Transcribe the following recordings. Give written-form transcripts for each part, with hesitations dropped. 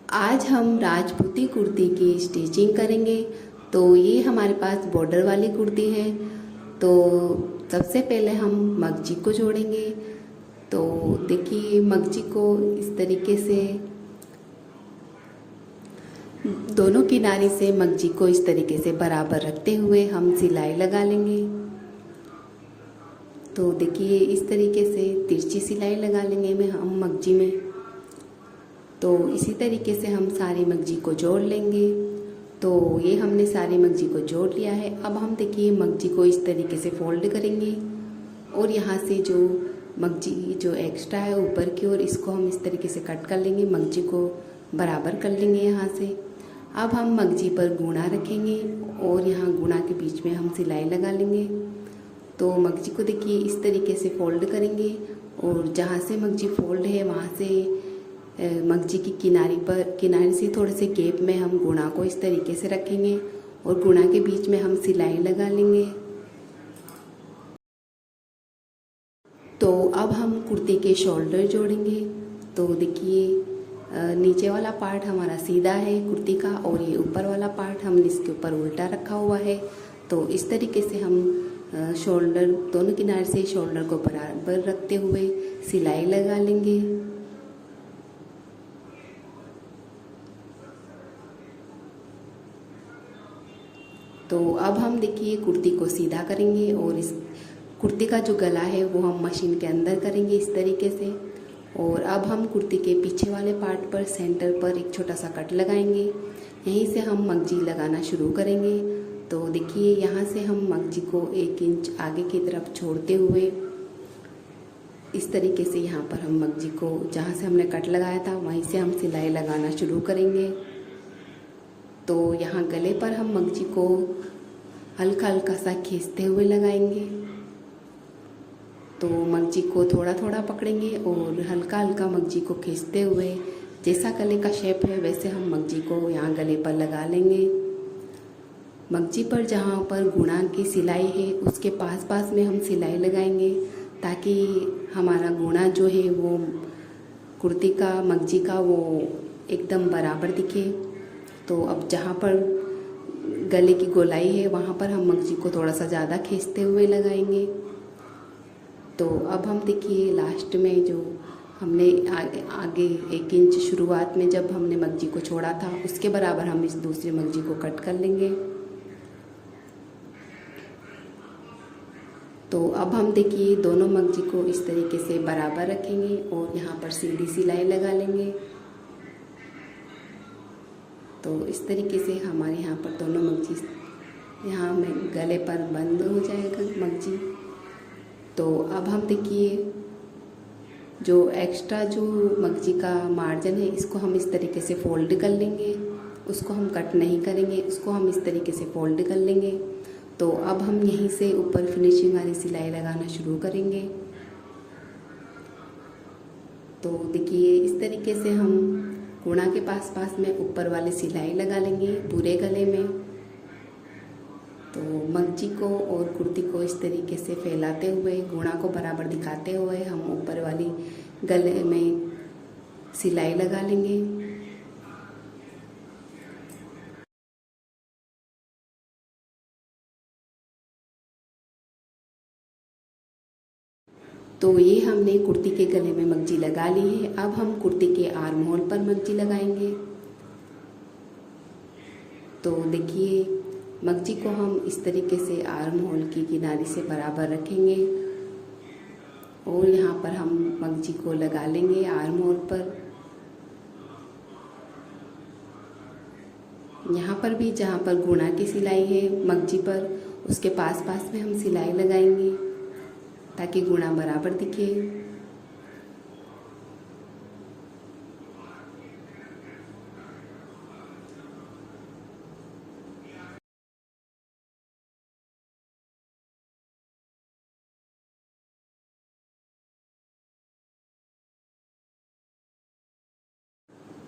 आज हम राजपूती कुर्ती की स्टिचिंग करेंगे। तो ये हमारे पास बॉर्डर वाली कुर्ती है। तो सबसे पहले हम मगजी को जोड़ेंगे। तो देखिए, मगजी को इस तरीके से दोनों किनारे से मगजी को इस तरीके से बराबर रखते हुए हम सिलाई लगा लेंगे। तो देखिए, इस तरीके से तिरछी सिलाई लगा लेंगे हम मगजी में। तो इसी तरीके से हम सारी मगजी को जोड़ लेंगे। तो ये हमने सारी मगजी को जोड़ लिया है। अब हम देखिए मगजी को इस तरीके से फोल्ड करेंगे और यहाँ से जो मगजी जो एक्स्ट्रा है ऊपर की ओर, इसको हम इस तरीके से कट कर लेंगे, मगजी को बराबर कर लेंगे यहाँ से। अब हम मगजी पर गुणा रखेंगे और यहाँ गुणा के बीच में हम सिलाई लगा लेंगे। तो मगजी को देखिए इस तरीके से फोल्ड करेंगे और जहाँ से मगजी फोल्ड है वहाँ से मगजी की किनारे से थोड़े से गैप में हम गुणा को इस तरीके से रखेंगे और गुणा के बीच में हम सिलाई लगा लेंगे। तो अब हम कुर्ती के शोल्डर जोड़ेंगे। तो देखिए, नीचे वाला पार्ट हमारा सीधा है कुर्ती का और ये ऊपर वाला पार्ट हमने इसके ऊपर उल्टा रखा हुआ है। तो इस तरीके से हम शोल्डर दोनों किनारे से शोल्डर को बराबर रखते हुए सिलाई लगा लेंगे। तो अब हम देखिए कुर्ती को सीधा करेंगे और इस कुर्ती का जो गला है वो हम मशीन के अंदर करेंगे इस तरीके से। और अब हम कुर्ती के पीछे वाले पार्ट पर सेंटर पर एक छोटा सा कट लगाएंगे। यहीं से हम मगजी लगाना शुरू करेंगे। तो देखिए, यहाँ से हम मगजी को 1 इंच आगे की तरफ छोड़ते हुए इस तरीके से यहाँ पर हम मगजी को जहाँ से हमने कट लगाया था वहीं से हम सिलाई लगाना शुरू करेंगे। तो यहाँ गले पर हम मगजी को हल्का हल्का सा खींचते हुए लगाएंगे। तो मगजी को थोड़ा थोड़ा पकड़ेंगे और हल्का हल्का मगजी को खींचते हुए जैसा गले का शेप है वैसे हम मगजी को यहाँ गले पर लगा लेंगे। मगजी पर जहाँ पर गुणा की सिलाई है उसके पास पास में हम सिलाई लगाएंगे ताकि हमारा गुणा जो है वो कुर्ती का मगजी का वो एकदम बराबर दिखे। तो अब जहाँ पर गले की गोलाई है वहाँ पर हम मगजी को थोड़ा सा ज़्यादा खींचते हुए लगाएंगे। तो अब हम देखिए लास्ट में जो हमने आगे 1 इंच शुरुआत में जब हमने मगजी को छोड़ा था उसके बराबर हम इस दूसरी मगजी को कट कर लेंगे। तो अब हम देखिए दोनों मगजी को इस तरीके से बराबर रखेंगे और यहाँ पर सीधी सिलाई लगा लेंगे। तो इस तरीके से हमारे यहाँ पर दोनों मगजी यहाँ में गले पर बंद हो जाएगा मगजी। तो अब हम देखिए जो एक्स्ट्रा जो मगजी का मार्जिन है इसको हम इस तरीके से फोल्ड कर लेंगे। उसको हम कट नहीं करेंगे, उसको हम इस तरीके से फोल्ड कर लेंगे। तो अब हम यहीं से ऊपर फिनिशिंग वाली सिलाई लगाना शुरू करेंगे। तो देखिए इस तरीके से हम गुणा के पास पास में ऊपर वाली सिलाई लगा लेंगे पूरे गले में। तो मगजी को और कुर्ती को इस तरीके से फैलाते हुए गुणा को बराबर दिखाते हुए हम ऊपर वाली गले में सिलाई लगा लेंगे। तो ये हमने कुर्ती के गले में मगजी लगा ली है। अब हम कुर्ती के आर्म होल पर मगजी लगाएंगे। तो देखिए मगजी को हम इस तरीके से आर्म होल की किनारे से बराबर रखेंगे और यहाँ पर हम मगजी को लगा लेंगे आर्म होल पर। यहाँ पर भी जहाँ पर गुणा की सिलाई है मगजी पर उसके पास पास में हम सिलाई लगाएंगे ताकि गुणा बराबर दिखे।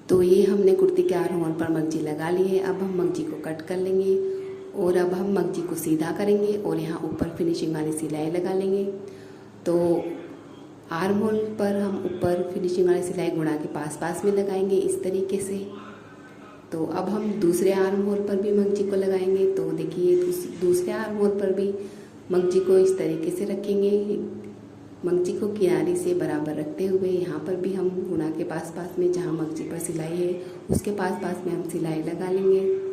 तो ये हमने कुर्ती के आर्म होल पर मगजी लगा ली है। अब हम मगजी को कट कर लेंगे और अब हम मगजी को सीधा करेंगे और यहाँ ऊपर फिनिशिंग वाली सिलाई लगा लेंगे। तो आर्म होल पर हम ऊपर फिनिशिंग वाली सिलाई गुणा के पास पास में लगाएंगे इस तरीके से। तो अब हम दूसरे आर्म होल पर भी मगजी को लगाएंगे। तो देखिए दूसरे आर्म होल पर भी मगजी को इस तरीके से रखेंगे, मगजी को किनारे से बराबर रखते हुए यहाँ पर भी हम गुणा के पास पास में जहाँ मगजी पर सिलाई है उसके पास पास में हम सिलाई लगा लेंगे।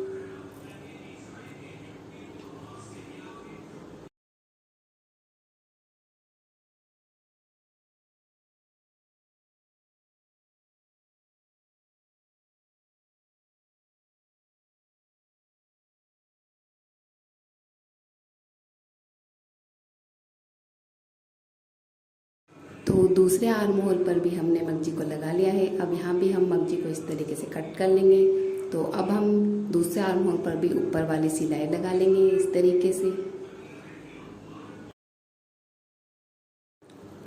तो दूसरे आर्म होल पर भी हमने मगजी को लगा लिया है। अब यहाँ भी हम मगजी को इस तरीके से कट कर लेंगे। तो अब हम दूसरे आर्म होल पर भी ऊपर वाली सिलाई लगा लेंगे इस तरीके से।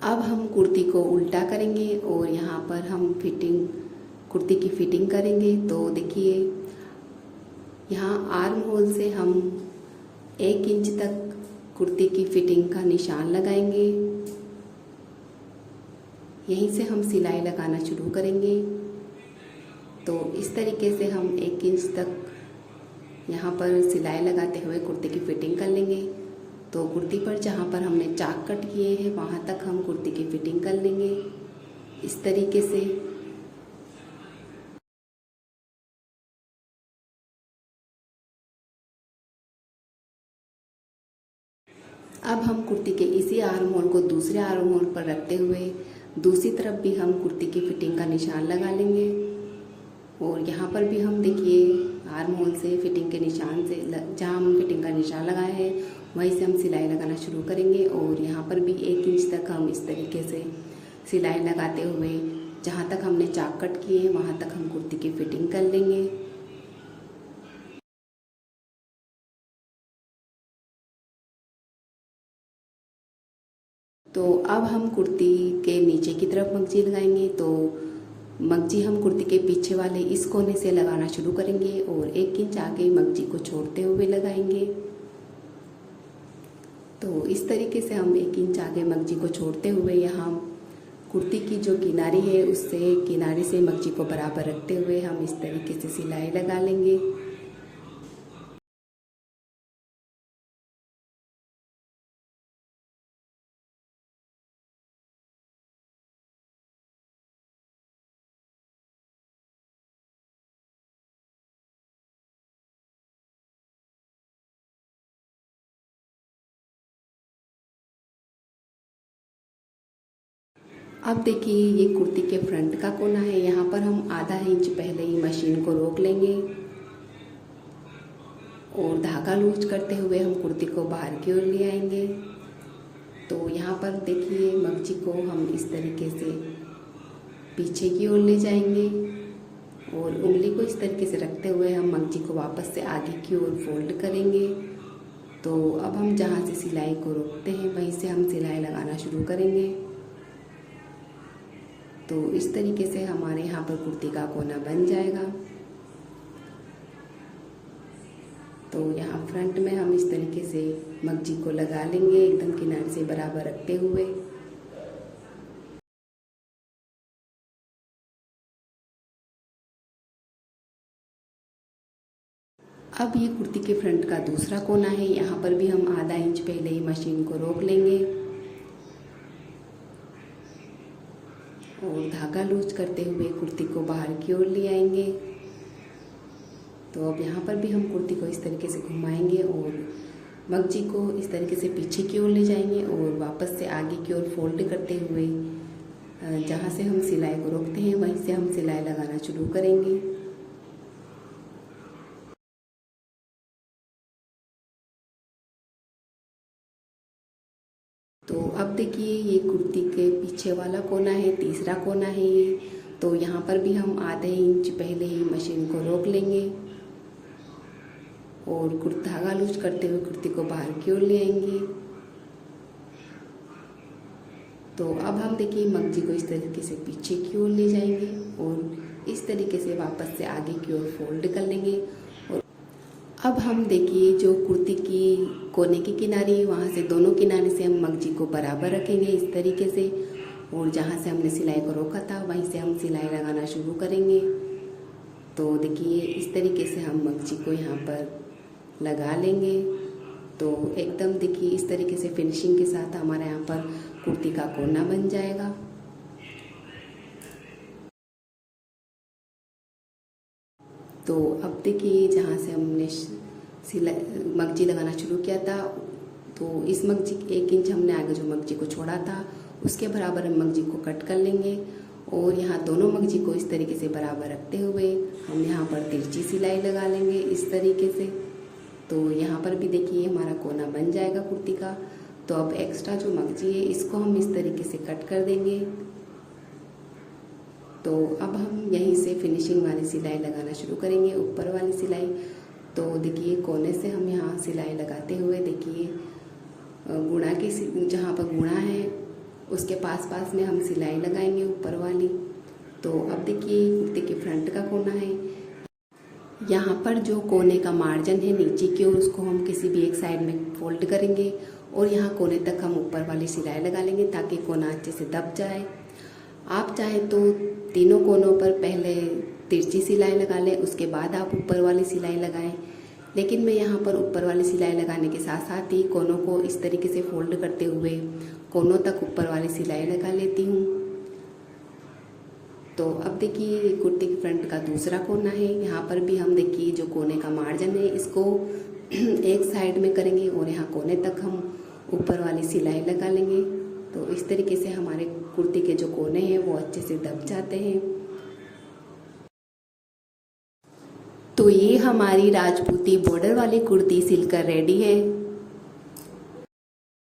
अब हम कुर्ती को उल्टा करेंगे और यहाँ पर हम कुर्ती की फिटिंग करेंगे। तो देखिए यहाँ आर्म होल से हम 1 इंच तक कुर्ती की फिटिंग का निशान लगाएंगे। यहीं से हम सिलाई लगाना शुरू करेंगे। तो इस तरीके से हम 1 इंच तक यहाँ पर सिलाई लगाते हुए कुर्ती की फिटिंग कर लेंगे। तो कुर्ती पर जहाँ पर हमने चाक कट किए हैं वहाँ तक हम कुर्ती की फिटिंग कर लेंगे इस तरीके से। अब हम कुर्ती के इसी आर्म होल को दूसरे आर्म होल पर रखते हुए दूसरी तरफ भी हम कुर्ती की फिटिंग का निशान लगा लेंगे। और यहाँ पर भी हम देखिए आर्म होल से फिटिंग के निशान से जहाँ हम फिटिंग का निशान लगाए हैं वहीं से हम सिलाई लगाना शुरू करेंगे। और यहाँ पर भी 1 इंच तक हम इस तरीके से सिलाई लगाते हुए जहाँ तक हमने चाक कट किए हैं वहाँ तक हम कुर्ती की फिटिंग कर लेंगे। तो अब हम कुर्ती के नीचे की तरफ मगजी लगाएंगे। तो मगजी हम कुर्ती के पीछे वाले इस कोने से लगाना शुरू करेंगे और 1 इंच आगे मगजी को छोड़ते हुए लगाएंगे। तो इस तरीके से हम 1 इंच आगे मगजी को छोड़ते हुए यहाँ कुर्ती की जो किनारी है उससे किनारे से मगजी को बराबर रखते हुए हम इस तरीके से सिलाई लगा लेंगे। अब देखिए ये कुर्ती के फ्रंट का कोना है। यहाँ पर हम आधा इंच पहले ही मशीन को रोक लेंगे और धागा लूज करते हुए हम कुर्ती को बाहर की ओर ले आएंगे। तो यहाँ पर देखिए मगजी को हम इस तरीके से पीछे की ओर ले जाएंगे और उंगली को इस तरीके से रखते हुए हम मगजी को वापस से आगे की ओर फोल्ड करेंगे। तो अब हम जहाँ से सिलाई को रोकते हैं वहीं से हम सिलाई लगाना शुरू करेंगे। तो इस तरीके से हमारे यहाँ पर कुर्ती का कोना बन जाएगा। तो यहाँ फ्रंट में हम इस तरीके से मगजी को लगा लेंगे एकदम किनारे से बराबर रखते हुए। अब ये कुर्ती के फ्रंट का दूसरा कोना है। यहाँ पर भी हम आधा इंच पहले ही मशीन को रोक लेंगे और धागा लूज करते हुए कुर्ती को बाहर की ओर ले आएंगे। तो अब यहाँ पर भी हम कुर्ती को इस तरीके से घुमाएंगे और मगजी को इस तरीके से पीछे की ओर ले जाएंगे और वापस से आगे की ओर फोल्ड करते हुए जहाँ से हम सिलाई को रोकते हैं वहीं से हम सिलाई लगाना शुरू करेंगे। तो अब देखिए ये कुर्ती के पीछे वाला कोना है, तीसरा कोना है ये। तो यहाँ पर भी हम आधे इंच पहले ही मशीन को रोक लेंगे और धागा लूज करते हुए कुर्ती को बाहर की ओर ले आएंगे। तो अब हम देखिए मगजी को इस तरीके से पीछे की ओर ले जाएंगे और इस तरीके से वापस से आगे की ओर फोल्ड कर लेंगे। और अब हम देखिए जो कुर्ती की कोने की किनारी है वहाँ से दोनों किनारे से हम मगजी को बराबर रखेंगे इस तरीके से और जहाँ से हमने सिलाई को रोका था वहीं से हम सिलाई लगाना शुरू करेंगे। तो तो देखिए इस तरीके से हम मगजी को यहाँ पर लगा लेंगे। तो एकदम देखिए इस तरीके से फिनिशिंग के साथ हमारे यहाँ पर कुर्ती का कोना बन जाएगा। तो अब देखिए जहाँ से हमने सिलाई मगजी लगाना शुरू किया था, तो इस मगजी 1 इंच हमने आगे जो मगजी को छोड़ा था उसके बराबर हम मगजी को कट कर लेंगे। और यहाँ दोनों मगजी को इस तरीके से बराबर रखते हुए हम यहाँ पर तिरछी सिलाई लगा लेंगे इस तरीके से। तो यहाँ पर भी देखिए हमारा कोना बन जाएगा कुर्ती का। तो अब एक्स्ट्रा जो मगजी है इसको हम इस तरीके से कट कर देंगे। तो अब हम यहीं से फिनिशिंग वाली सिलाई लगाना शुरू करेंगे, ऊपर वाली सिलाई। तो देखिए कोने से हम यहाँ सिलाई लगाते हुए देखिए गुणा की जहाँ पर गुणा है उसके पास पास में हम सिलाई लगाएंगे ऊपर वाली। तो अब देखिए कुर्ती के फ्रंट का कोना है, यहाँ पर जो कोने का मार्जिन है नीचे की ओर उसको हम किसी भी एक साइड में फोल्ड करेंगे और यहाँ कोने तक हम ऊपर वाली सिलाई लगा लेंगे ताकि कोना अच्छे से दब जाए। आप चाहे तो तीनों कोनों पर पहले तिरछी सिलाई लगा लें, उसके बाद आप ऊपर वाली सिलाई लगाएं। लेकिन मैं यहाँ पर ऊपर वाली सिलाई लगाने के साथ साथ ही कोनों को इस तरीके से फोल्ड करते हुए कोनों तक ऊपर वाली सिलाई लगा लेती हूँ। तो अब देखिए कुर्ती के फ्रंट का दूसरा कोना है, यहाँ पर भी हम देखिए जो कोने का मार्जिन है इसको एक साइड में करेंगे और यहाँ कोने तक हम ऊपर वाली सिलाई लगा लेंगे। तो इस तरीके से हमारे कुर्ती के जो कोने हैं वो अच्छे से दब जाते हैं। तो ये हमारी राजपूती बॉर्डर वाली कुर्ती सिलकर रेडी है।